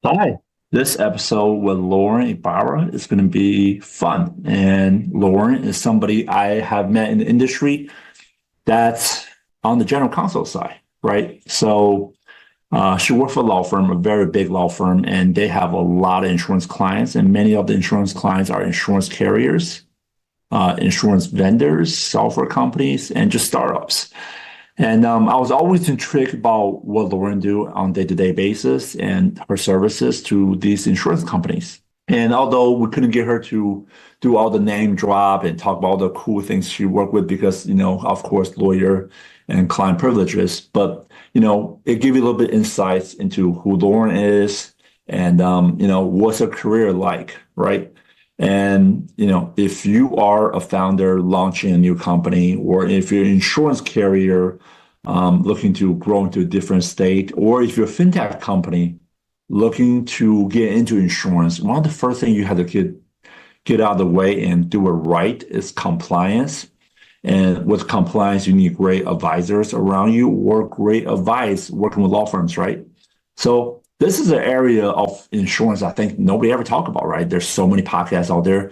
Hi. This episode with Lauren Ybarra is going to be fun. And Lauren is somebody I have met in the industry that's on the general counsel side, right? She worked for a law firm, a very big law firm, and they have a lot of insurance clients. And many of the insurance clients are insurance carriers, insurance vendors, software companies, and just startups. And I was always intrigued about what Lauren do on a day-to-day basis and her services to these insurance companies. And although we couldn't get her to do all the name drop and talk about all the cool things she worked with because, of course, lawyer and client privileges, but, it gave you a little bit insights into who Lauren is and, what's her career like, right? And, if you are a founder launching a new company, or if you're an insurance carrier looking to grow into a different state, or if you're a fintech company looking to get into insurance, one of the first things you have to get out of the way and do it right is compliance. And with compliance, you need great advisors around you or great advice working with law firms, right? So this is an area of insurance I think nobody ever talk about, right? There's so many podcasts out there,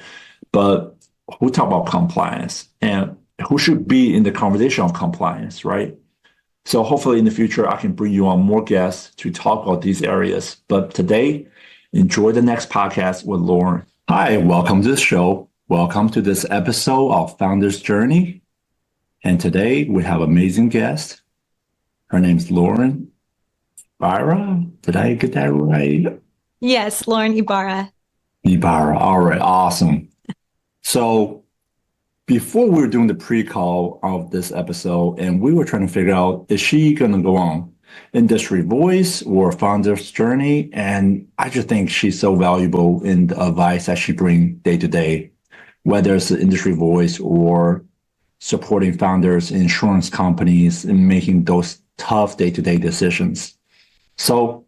but who talk about compliance and who should be in the conversation of compliance, right? So hopefully in the future, I can bring you on more guests to talk about these areas. But today, enjoy the next podcast with Lauren. Hi, welcome to the show. Welcome to this episode of Founder's Journey. And today we have amazing guest. Her name's Lauren Ybarra. Did I get that right? Yes, Lauren Ybarra. Ybarra. All right, awesome. So before we were doing the pre-call of this episode, and we were trying to figure out, is she going to go on industry voice or founder's journey? And I just think she's so valuable in the advice that she brings day to day, whether it's the industry voice or supporting founders, insurance companies, and making those tough day-to-day decisions. So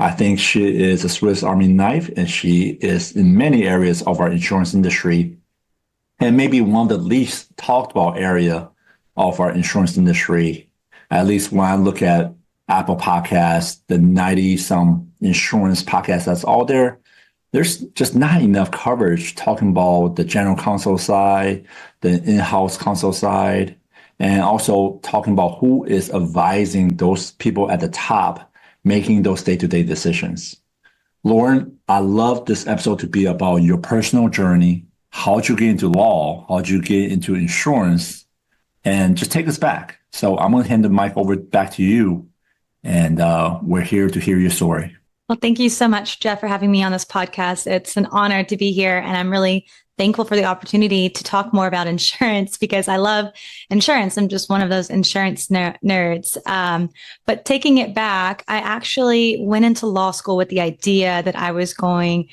I think she is a Swiss Army knife, and she is in many areas of our insurance industry and maybe one of the least talked about area of our insurance industry. At least when I look at Apple Podcasts, the 90 some insurance podcasts that's out there, there's just not enough coverage talking about the general counsel side, the in-house counsel side, and also talking about who is advising those people at the top making those day-to-day decisions. Lauren, I love this episode to be about your personal journey. How'd you get into law? How'd you get into insurance? And just take us back. So I'm going to hand the mic over back to you. And we're here to hear your story. Well, thank you so much, Jeff, for having me on this podcast. It's an honor to be here. And I'm really thankful for the opportunity to talk more about insurance because I love insurance. I'm just one of those insurance nerds. But taking it back, I actually went into law school with the idea that I was going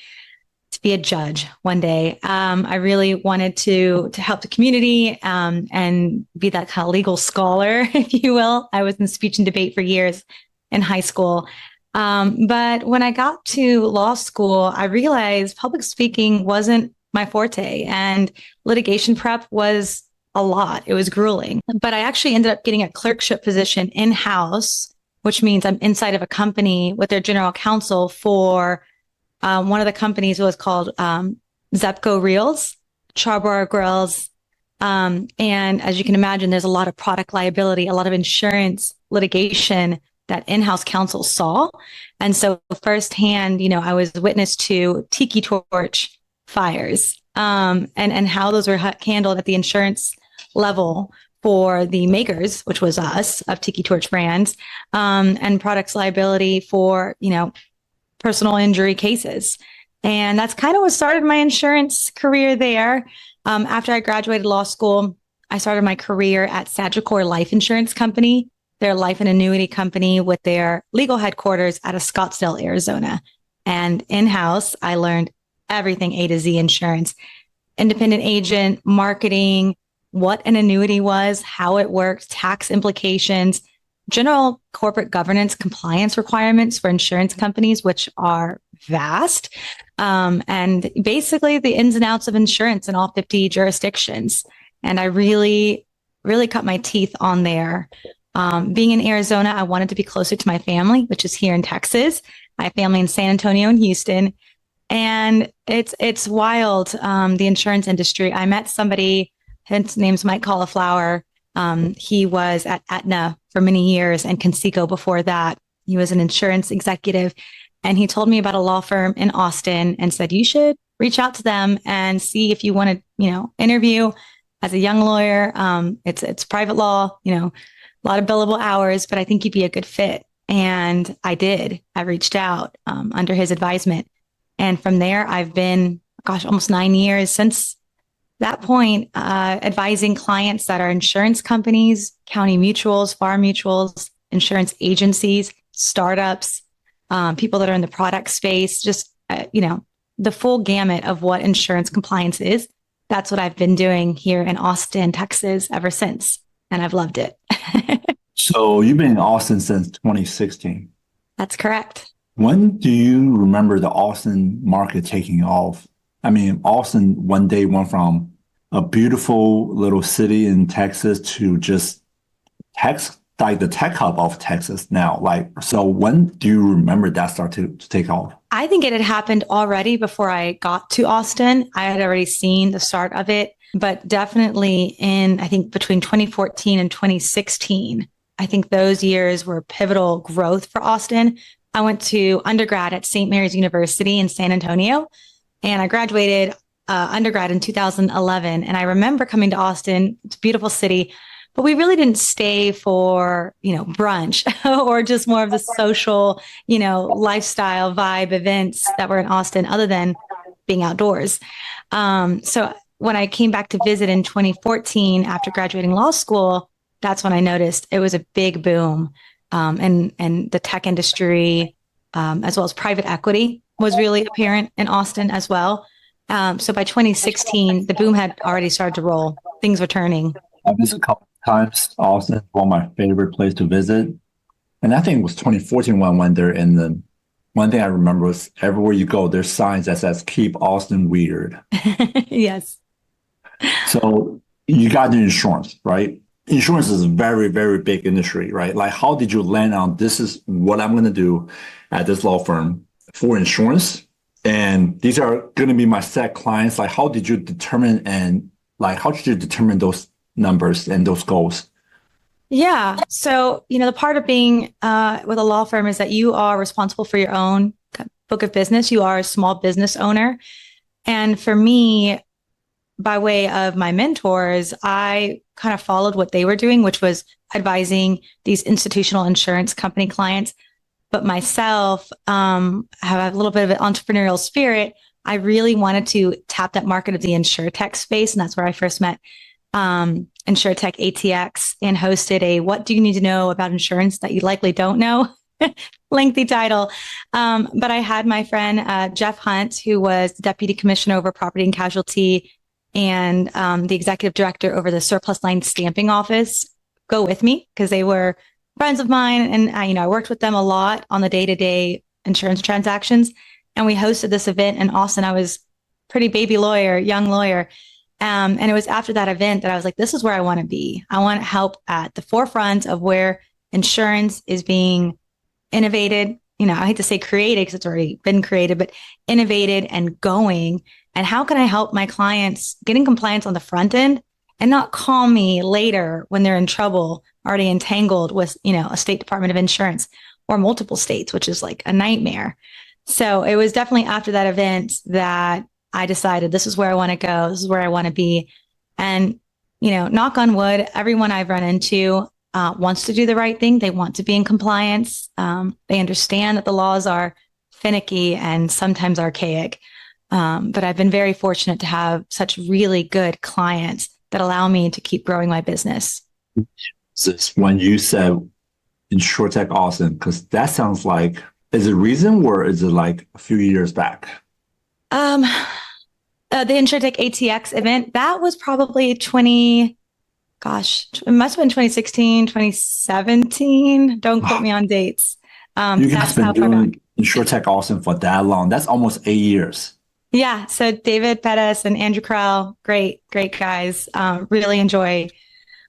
to be a judge one day. I really wanted to help the community and be that kind of legal scholar, if you will. I was in speech and debate for years in high school. But when I got to law school, I realized public speaking wasn't my forte and litigation prep was a lot. It was grueling. But I actually ended up getting a clerkship position in-house, which means I'm inside of a company with their general counsel for one of the companies was called Zepco Reels, Charbroil Grills. And as you can imagine, there's a lot of product liability, a lot of insurance litigation that in-house counsel saw. And so firsthand, I was witness to tiki torch fires and how those were handled at the insurance level for the makers, which was us, of tiki torch brands, and products liability for, personal injury cases. And that's kind of what started my insurance career there. After I graduated law school, I started my career at Sagicore Life Insurance Company. They're a life and annuity company with their legal headquarters out of Scottsdale, Arizona. And in-house, I learned everything A to Z insurance, independent agent, marketing, what an annuity was, how it worked, tax implications, general corporate governance compliance requirements for insurance companies, which are vast, and basically the ins and outs of insurance in all 50 jurisdictions. And I really, really cut my teeth on there. Being in Arizona, I wanted to be closer to my family, which is here in Texas. I have family in San Antonio and Houston. And it's wild, the insurance industry. I met somebody, his name's Mike Cauliflower. He was at Aetna for many years and Conseco before that. He was an insurance executive. And he told me about a law firm in Austin and said, you should reach out to them and see if you want to, interview as a young lawyer. It's private law, a lot of billable hours, but I think you'd be a good fit. And I did. I reached out under his advisement. And from there, I've been, almost 9 years since that point, advising clients that are insurance companies, county mutuals, farm mutuals, insurance agencies, startups, people that are in the product space, just, the full gamut of what insurance compliance is. That's what I've been doing here in Austin, Texas ever since. And I've loved it. So you've been in Austin since 2016. That's correct. When do you remember the Austin market taking off? I mean, Austin one day went from a beautiful little city in Texas to just like the tech hub of Texas now. So when do you remember that started to take off? I think it had happened already before I got to Austin. I had already seen the start of it, but definitely I think between 2014 and 2016, I think those years were pivotal growth for Austin. I went to undergrad at St. Mary's University in San Antonio, and I graduated undergrad in 2011. And I remember coming to Austin. It's a beautiful city, but we really didn't stay for, brunch or just more of the social, lifestyle vibe events that were in Austin other than being outdoors. So when I came back to visit in 2014 after graduating law school, that's when I noticed it was a big boom. And the tech industry, as well as private equity, was really apparent in Austin as well. So by 2016, the boom had already started to roll. Things were turning. I've visited a couple of times. Austin is one of my favorite places to visit. And I think it was 2014 when I went there. And then one thing I remember was everywhere you go, there's signs that says, keep Austin weird. Yes. So you got the insurance, right? Insurance is a very, very big industry, right? Like, how did you land on this is what I'm going to do at this law firm for insurance? And these are going to be my set clients. Like, how did you determine those numbers and those goals? Yeah. So, the part of being with a law firm is that you are responsible for your own book of business. You are a small business owner. And for me, by way of my mentors, I kind of followed what they were doing, which was advising these institutional insurance company clients. But myself, have a little bit of an entrepreneurial spirit. I really wanted to tap that market of the insurtech space. And that's where I first met InsurTech ATX and hosted a What Do You Need to Know About Insurance That You Likely Don't Know? Lengthy title. But I had my friend, Jeff Hunt, who was the Deputy Commissioner over Property and Casualty and the Executive Director over the Surplus Line Stamping Office, go with me because they were friends of mine. And I worked with them a lot on the day-to-day insurance transactions. And we hosted this event in Austin. I was pretty baby lawyer, young lawyer. And it was after that event that I was like, this is where I want to be. I want to help at the forefront of where insurance is being innovated. I hate to say created because it's already been created, but innovated and going. And how can I help my clients get in compliance on the front end and not call me later when they're in trouble, already entangled with, a state department of insurance or multiple states, which is like a nightmare. So it was definitely after that event that I decided this is where I want to go. This is where I want to be. And, knock on wood, everyone I've run into wants to do the right thing. They want to be in compliance. They understand that the laws are finicky and sometimes archaic. But I've been very fortunate to have such really good clients that allow me to keep growing my business. This when you said InsurTech Austin, because that sounds like, is it recent or is it like a few years back? The InsurTech ATX event, that was probably it must have been 2016, 2017. Don't quote me on dates. You guys been doing InsurTech Austin for that long. That's almost 8 years. Yeah. So David Pettis and Andrew Krell, great guys. Really enjoy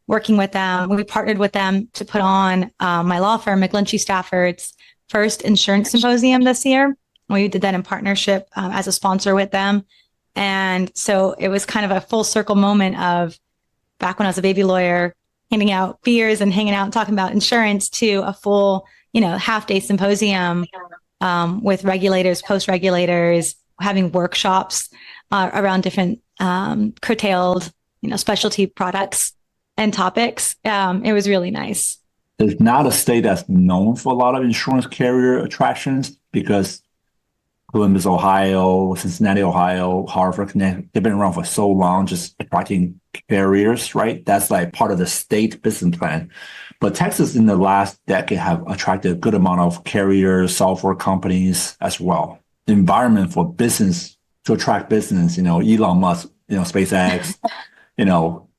working with them. We partnered with them to put on my law firm, McGlinchey Staffords, first insurance symposium this year. We did that in partnership as a sponsor with them. And so it was kind of a full circle moment of back when I was a baby lawyer, handing out beers and hanging out and talking about insurance to a full, half day symposium with regulators, post regulators, having workshops around different curtailed, specialty products and topics. It was really nice. It's not a state that's known for a lot of insurance carrier attractions because Columbus, Ohio, Cincinnati, Ohio, Hartford, Connecticut, they've been around for so long, just attracting carriers, right? That's like part of the state business plan. But Texas in the last decade have attracted a good amount of carriers, software companies as well. The environment for business to attract business, Elon Musk, SpaceX,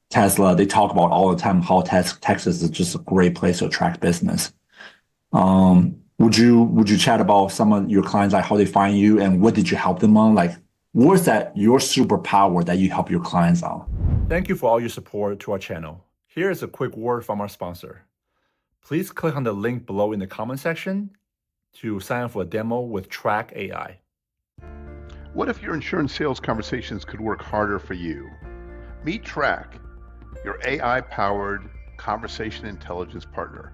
Tesla, they talk about all the time how Texas is just a great place to attract business. Would you chat about some of your clients, like how they find you and what did you help them on? Like, what's that your superpower that you help your clients on? Thank you for all your support to our channel. Here is a quick word from our sponsor. Please click on the link below in the comment section to sign up for a demo with Track AI. What if your insurance sales conversations could work harder for you? Meet Track, your AI-powered conversation intelligence partner.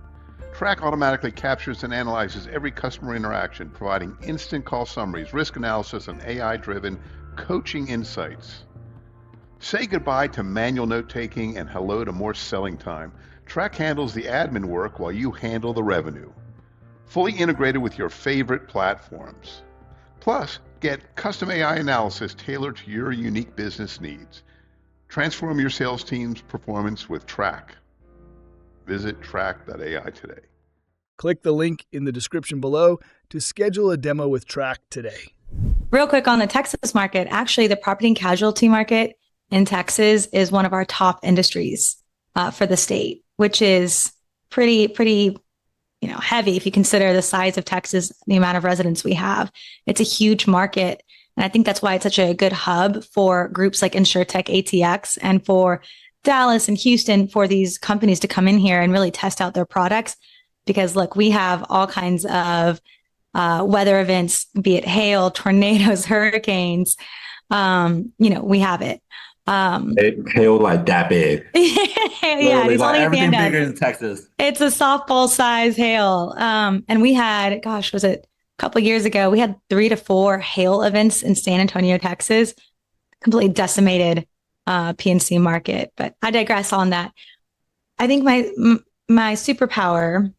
Track automatically captures and analyzes every customer interaction, providing instant call summaries, risk analysis, and AI-driven coaching insights. Say goodbye to manual note-taking and hello to more selling time. Track handles the admin work while you handle the revenue. Fully integrated with your favorite platforms. Plus, get custom AI analysis tailored to your unique business needs. Transform your sales team's performance with Track. Visit track.ai today. Click the link in the description below to schedule a demo with Track today. Real quick on the Texas market, actually the property and casualty market in Texas is one of our top industries for the state, which is pretty heavy if you consider the size of Texas, the amount of residents we have. It's a huge market. And I think that's why it's such a good hub for groups like InsurTech ATX and for Dallas and Houston, for these companies to come in here and really test out their products. Because look, we have all kinds of weather events, be it hail, tornadoes, hurricanes. We have it. Hail like that big. Yeah, it's like only everything bigger in Texas. It's a softball size hail. And we had, was it a couple of years ago? We had 3 to 4 hail events in San Antonio, Texas, completely decimated PNC market. But I digress on that. I think my superpower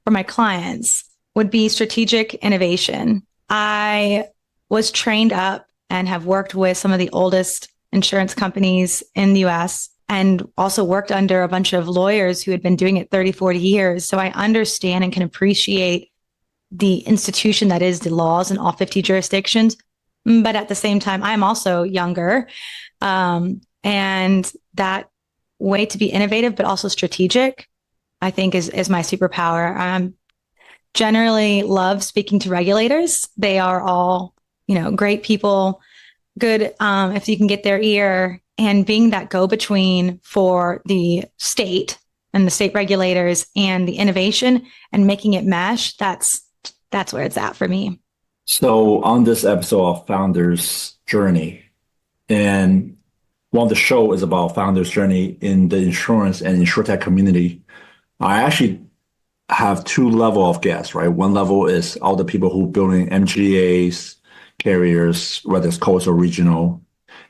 for my clients would be strategic innovation. I was trained up and have worked with some of the oldest insurance companies in the US and also worked under a bunch of lawyers who had been doing it 30, 40 years. So I understand and can appreciate the institution that is the laws in all 50 jurisdictions. But at the same time, I'm also younger. And that way to be innovative, but also strategic, I think is my superpower. I generally love speaking to regulators. They are all, great people, good if you can get their ear, and being that go-between for the state and the state regulators and the innovation and making it mesh. That's where it's at for me. So on this episode of Founders Journey, and the show is about founders' journey in the insurance and insurtech community, I actually have 2 levels of guests, right? One level is all the people who building MGAs, carriers, whether it's coastal or regional.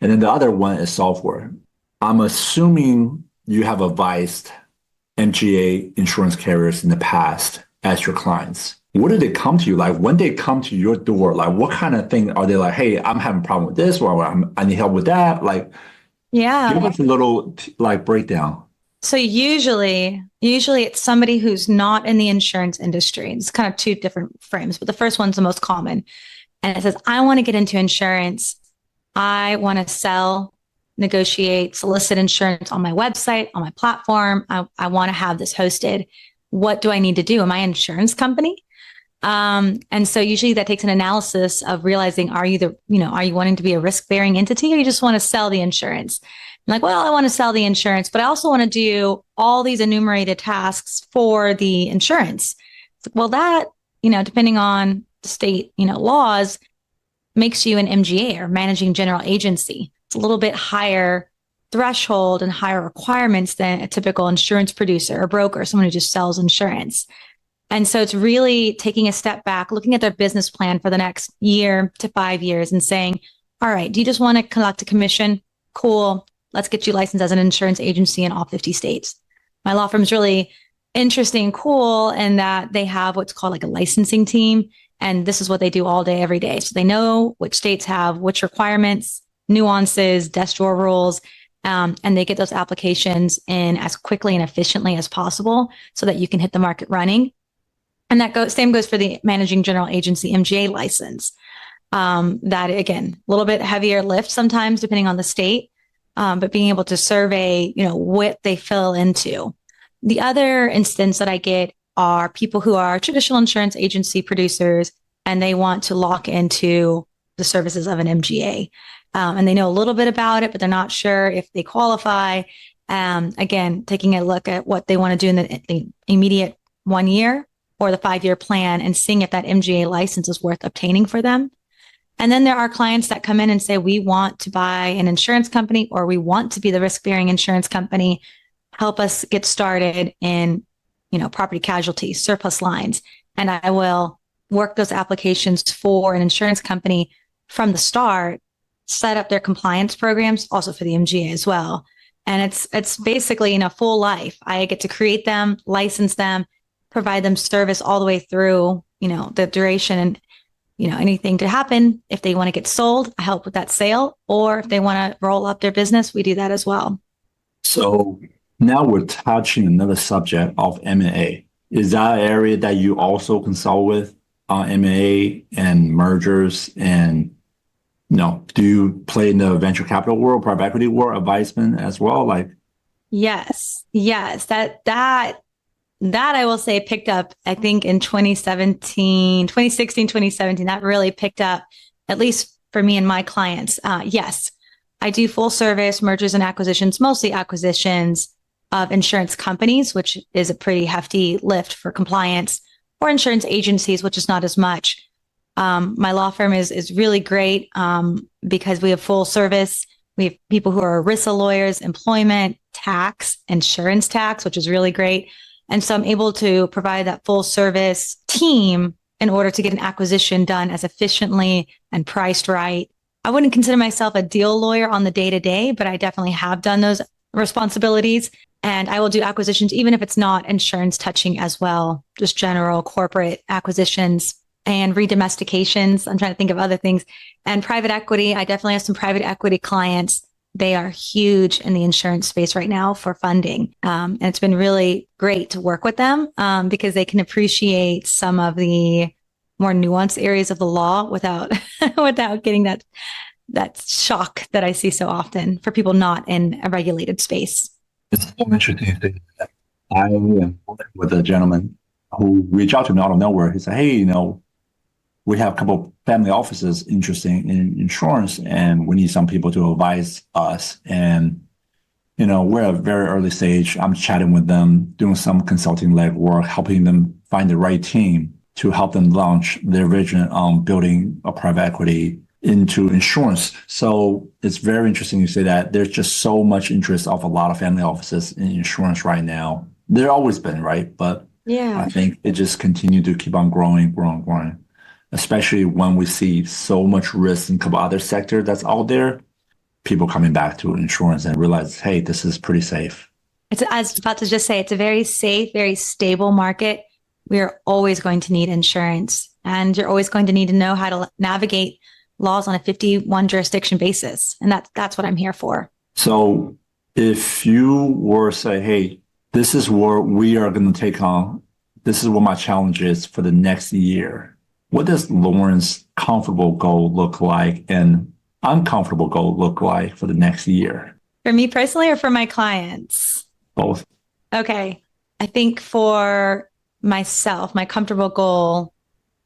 And then the other one is software. I'm assuming you have advised MGA insurance carriers in the past as your clients. What do they come to you? Like when they come to your door, like what kind of thing are they like, hey, I'm having a problem with this, or I need help with that? Like, yeah, give us a little breakdown. So usually it's somebody who's not in the insurance industry. It's kind of 2 different frames, but the first one's the most common. And it says, I want to get into insurance. I want to sell, negotiate, solicit insurance on my website, on my platform. I want to have this hosted. What do I need to do? Am I an insurance company? And so usually that takes an analysis of realizing, are you wanting to be a risk-bearing entity, or you just want to sell the insurance? I'm like, well, I want to sell the insurance, but I also want to do all these enumerated tasks for the insurance. Well, that depending on the state, laws, makes you an MGA or managing general agency. It's a little bit higher threshold and higher requirements than a typical insurance producer or broker, someone who just sells insurance. And so it's really taking a step back, looking at their business plan for the next year to 5 years and saying, all right, do you just want to collect a commission? Cool. Let's get you licensed as an insurance agency in all 50 states. My law firm is really interesting and cool in that they have what's called like a licensing team. And this is what they do all day, every day. So they know which states have which requirements, nuances, desk drawer rules, and they get those applications in as quickly and efficiently as possible so that you can hit the market running. And same goes for the managing general agency MGA license. That again, a little bit heavier lift sometimes depending on the state, but being able to survey, what they fill into. The other instance that I get are people who are traditional insurance agency producers and they want to lock into the services of an MGA. And they know a little bit about it, but they're not sure if they qualify. Again, taking a look at what they want to do in the immediate 1 year or the 5-year plan and seeing if that MGA license is worth obtaining for them. And then there are clients that come in and say, we want to buy an insurance company or we want to be the risk-bearing insurance company. Help us get started in, property casualty, surplus lines. And I will work those applications for an insurance company from the start, set up their compliance programs also for the MGA as well. And it's basically full life. I get to create them, license them, provide them service all the way through, the duration and, anything to happen. If they want to get sold, I help with that sale. Or if they want to roll up their business, we do that as well. So now we're touching another subject of M&A. Is that an area that you also consult with on M&A and mergers? And do you play in the venture capital world, private equity world, advisement as well? Yes. That I will say picked up, I think in 2016, 2017, that really picked up, at least for me and my clients. Yes, I do full service mergers and acquisitions, mostly acquisitions of insurance companies, which is a pretty hefty lift for compliance, or insurance agencies, which is not as much. My law firm is really great because we have full service. We have people who are ERISA lawyers, employment, tax, insurance tax, which is really great. And so I'm able to provide that full service team in order to get an acquisition done as efficiently and priced right. I wouldn't consider myself a deal lawyer on the day-to-day, but I definitely have done those responsibilities. And I will do acquisitions, even if it's not insurance touching as well, just general corporate acquisitions and redomestications. I'm trying to think of other things. And private equity, I definitely have some private equity clients. They are huge in the insurance space right now for funding. And it's been really great to work with them because they can appreciate some of the more nuanced areas of the law without getting that shock that I see so often for people not in a regulated space. It's so interesting thing. I am with a gentleman who reached out to me out of nowhere. He said, hey, we have a couple of family offices interested in insurance and we need some people to advise us. And, we're at a very early stage. I'm chatting with them, doing some consulting leg work, helping them find the right team to help them launch their vision on building a private equity into insurance. So it's very interesting you say that. There's just so much interest of a lot of family offices in insurance right now. There always been, right? But yeah, I think it just continued to keep on growing. Especially when we see so much risk in a couple other sectors that's out there, people coming back to insurance and realize, hey, this is pretty safe. I was about to just say, it's a very safe, very stable market. We are always going to need insurance, and you're always going to need to know how to navigate laws on a 51 jurisdiction basis. And that's what I'm here for. So if you were to say, hey, this is what we are going to take on, this is what my challenge is for the next year, what does Lauren's comfortable goal look like and uncomfortable goal look like for the next year? For me personally or for my clients? Both. Okay. I think for myself, my comfortable goal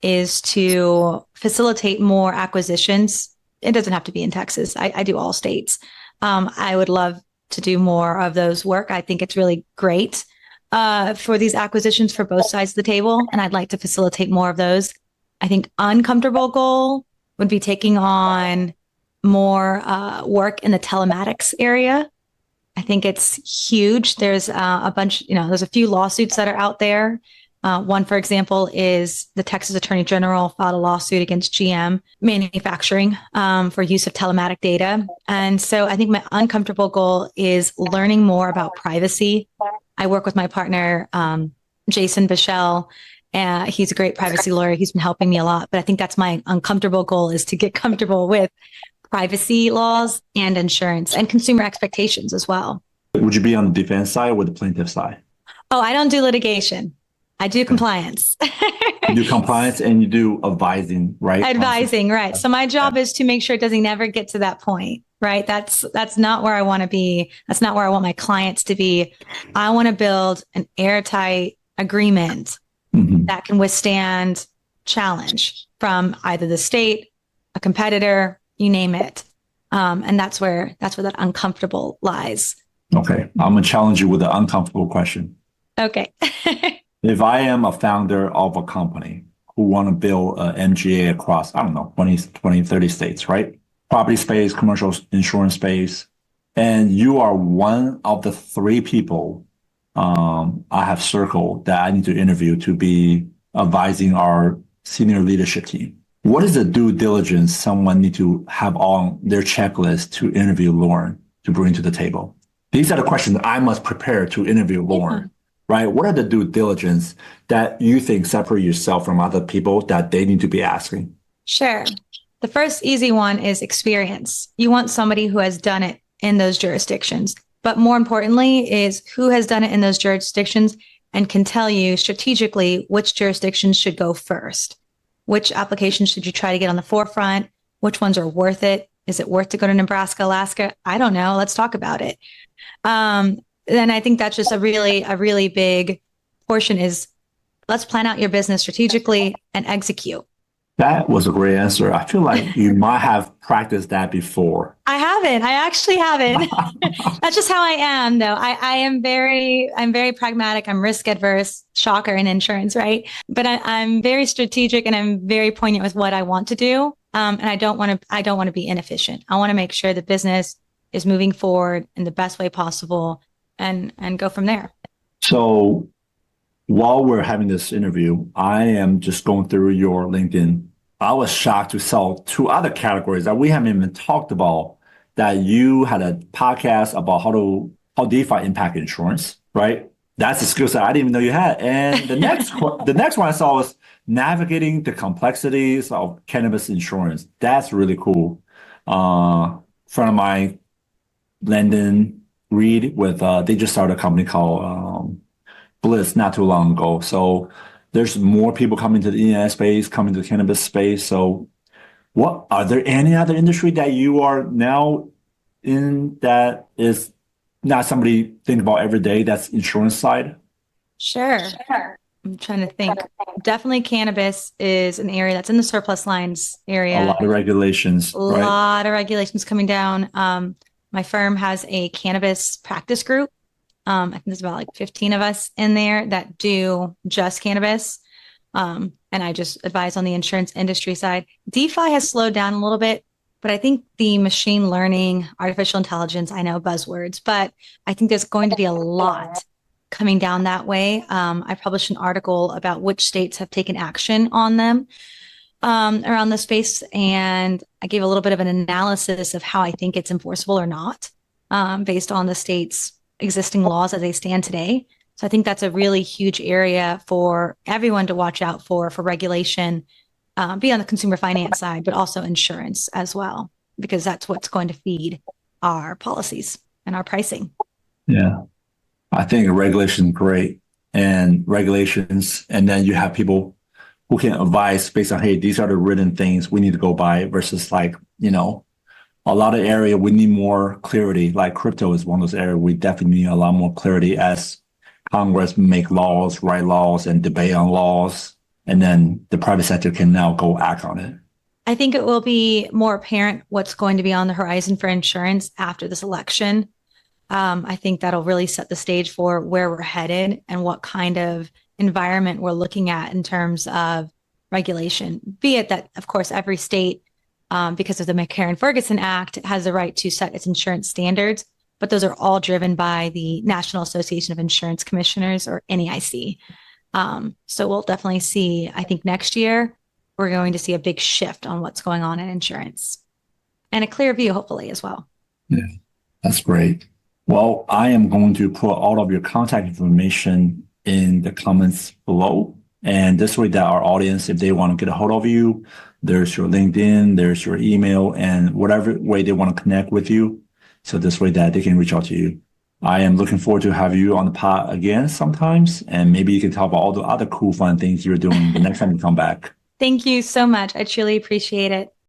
is to facilitate more acquisitions. It doesn't have to be in Texas. I do all states. I would love to do more of those work. I think it's really great. for these acquisitions for both sides of the table, and I'd like to facilitate more of those. I think uncomfortable goal would be taking on more work in the telematics area. I think it's huge. There's a bunch, there's a few lawsuits that are out there. One, for example, is the Texas Attorney General filed a lawsuit against GM Manufacturing for use of telematic data. And so I think my uncomfortable goal is learning more about privacy. I work with my partner, Jason Bichelle. He's a great privacy lawyer. He's been helping me a lot. But I think that's my uncomfortable goal, is to get comfortable with privacy laws and insurance and consumer expectations as well. Would you be on the defense side or the plaintiff side? Oh, I don't do litigation. I do compliance. You do compliance and you do advising, right? Advising, right. So my job is to make sure it doesn't never get to that point, right? That's not where I want to be. That's not where I want my clients to be. I want to build an airtight agreement that can withstand challenge from either the state, a competitor, you name it. And that's where that uncomfortable lies. Okay. I'm going to challenge you with an uncomfortable question. Okay. If I am a founder of a company who want to build an MGA across, 20, 30 states, right? Property space, commercial insurance space, and you are one of the 3 people I have circled that I need to interview to be advising our senior leadership team. What is the due diligence someone need to have on their checklist to interview Lauren to bring to the table? These are the questions I must prepare to interview Lauren. Right? What are the due diligence that you think separate yourself from other people that they need to be asking? Sure. The first easy one is experience. You want somebody who has done it in those jurisdictions, but more importantly is who has done it in those jurisdictions and can tell you strategically which jurisdictions should go first. Which applications should you try to get on the forefront? Which ones are worth it? Is it worth to go to Nebraska, Alaska? I don't know. Let's talk about it. Then I think that's just a really big portion is let's plan out your business strategically and execute. That was a great answer. I feel like you might have practiced that before. I haven't. I actually haven't. That's just how I am, though. I'm very pragmatic. I'm risk adverse. Shocker in insurance, right? But I'm very strategic and I'm very poignant with what I want to do. And I don't want to be inefficient. I want to make sure the business is moving forward in the best way possible and go from there. So while we're having this interview, I am just going through your LinkedIn. I was shocked to sell 2 other categories that we haven't even talked about, that you had a podcast about how DeFi impact insurance, right? That's a skill set I didn't even know you had. And the next one I saw was navigating the complexities of cannabis insurance. That's really cool. Friend of mine, Landon Reed, they just started a company called Bliss not too long ago. So there's more people coming to the E&S space, coming to the cannabis space. So are there any other industry that you are now in that is not somebody think about every day, that's insurance side? Sure. I'm trying to think. Definitely cannabis is an area that's in the surplus lines area. A lot of regulations, right? A lot of regulations coming down. My firm has a cannabis practice group. I think there's about 15 of us in there that do just cannabis. And I just advise on the insurance industry side. DeFi has slowed down a little bit, but I think the machine learning, artificial intelligence, I know buzzwords, but I think there's going to be a lot coming down that way. I published an article about which states have taken action on them around the space. And I gave a little bit of an analysis of how I think it's enforceable or not based on the state's existing laws as they stand today. So I think that's a really huge area for everyone to watch out for regulation, be on the consumer finance side, but also insurance as well, because that's what's going to feed our policies and our pricing. Yeah, I think regulation is great, and regulations, and then you have people who can advise based on, hey, these are the written things we need to go by versus a lot of area we need more clarity. Like crypto is one of those areas we definitely need a lot more clarity as Congress make laws, write laws, and debate on laws, and then the private sector can now go act on it. I think it will be more apparent what's going to be on the horizon for insurance after this election. I think that'll really set the stage for where we're headed and what kind of environment we're looking at in terms of regulation. Be it that, of course, every state, because of the McCarran-Ferguson Act, has the right to set its insurance standards, but those are all driven by the National Association of Insurance Commissioners, or NAIC. So we'll definitely see, I think next year, we're going to see a big shift on what's going on in insurance and a clear view, hopefully, as well. Yeah, that's great. Well, I am going to put all of your contact information in the comments below. And this way that our audience, if they want to get a hold of you, there's your LinkedIn, there's your email, and whatever way they want to connect with you. So this way that they can reach out to you. I am looking forward to have you on the pod again sometimes. And maybe you can talk about all the other cool, fun things you're doing the next time you come back. Thank you so much. I truly appreciate it.